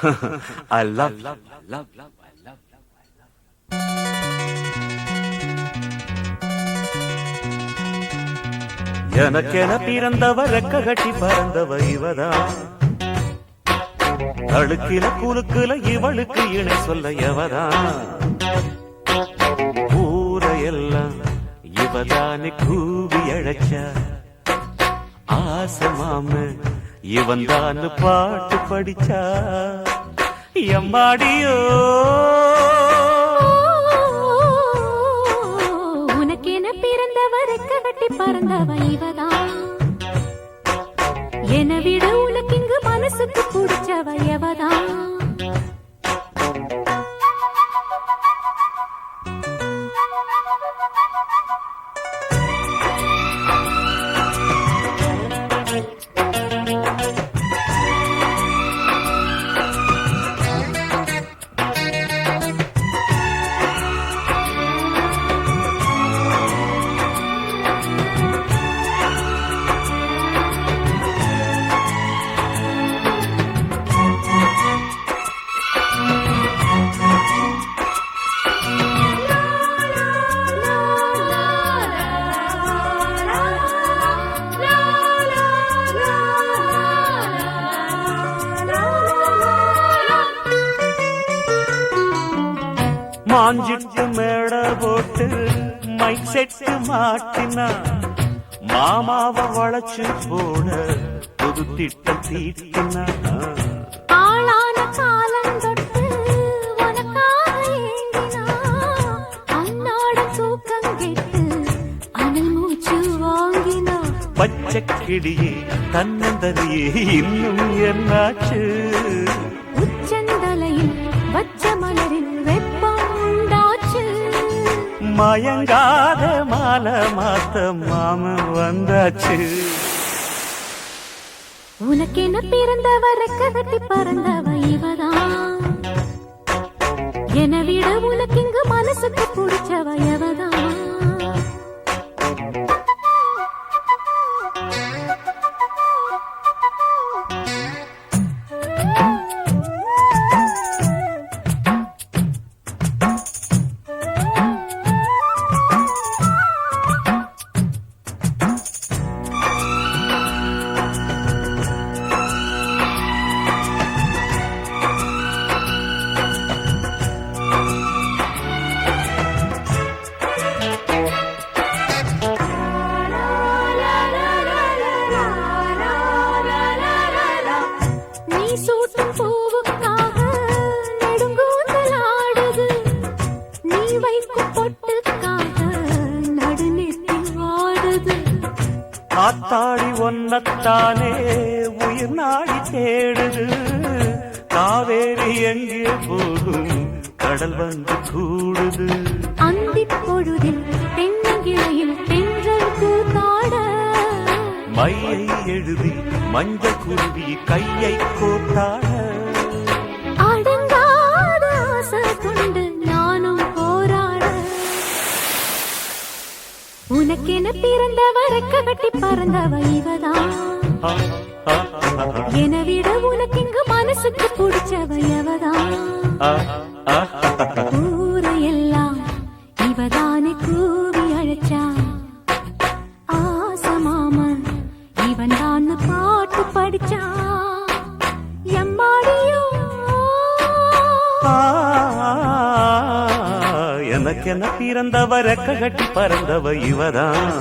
I love, love, love, love, I love, love, I love. எனக்கென பிறந்தவ ரெக்க கட்டி பறந்தவ இவதான். அழுக்கில குலுக்குல இவளுக்கு இணை சொல்ல எவதான். ஊரையெல்லாம் இவதானே கூவி அழைச்சா. ஆசமாம இவன் தான் பாட்டு படிச்சா. எம்மாடியோ உனக்கென பிறந்தவருக்கு கட்டி பறந்தவ இவதான். என விட உனக்கு இங்கு மனசுக்கு பிடிச்சவ எவதான். மாஞ்சிட்டு மேட போட்டு மைக் செட்டு மாட்டினா. மாமாவ வளைச்சு போட புது திட்டம் தீட்டினா. ஆளான காலம் தொட்டு உனக்காக ஏங்கினா. அன்னாட தூக்கம் கெட்டு அனல் மூச்சு வாங்கினா. பச்சை கிளியே தன்னந்தனியே இன்னும் என்னாச்சு. உச்சந்தலையில் வச்ச மலரில் வெப்பம் உண்டாச்சு. மயங்காத மாலை மாத்த மாமன் வந்தாச்சு. உனக்கென பிறந்தவ ரெக்க கட்டி பறந்தவ இவதான். என விட உனக்கு இங்கு மனசுக்கு பிடிச்சவ எவதான். சூட்டும் பூவுக்காக நெடுங்கூந்தல் ஆடுது. நீ வைக்கும் பொட்டுக்காக நடுநெத்தி வாடுது. ஆத்தாடி ஒன்னத்தானே உயிர் நாடி தேடுது. காவேரி எங்கே போகும் கடல் வந்து கூடுது. அந்திப் பொழுதில் தென்னங்கிளையில் தென்றல் கூத்தாட. மையை எழுதி மஞ்சள் குருவி கையை கோத்தாட. அடங்காத ஆசை கொண்டு நானும் போராட. உனக்கென பிறந்தவ ரெக்க கட்டி பறந்தவ இவதான். என விட உனக்கு இங்கு மனசுக்கு பிடிச்சவ எவதான். ஊரையெல்லாம் இவதானே கூவி அழைச்சா. ஆசமாமன் இவன் தான் பாட்டு படிச்சா. எம்மாடியோ எனக்கென பிறந்தவ ரெக்க கட்டி பறந்தவ இவதான்.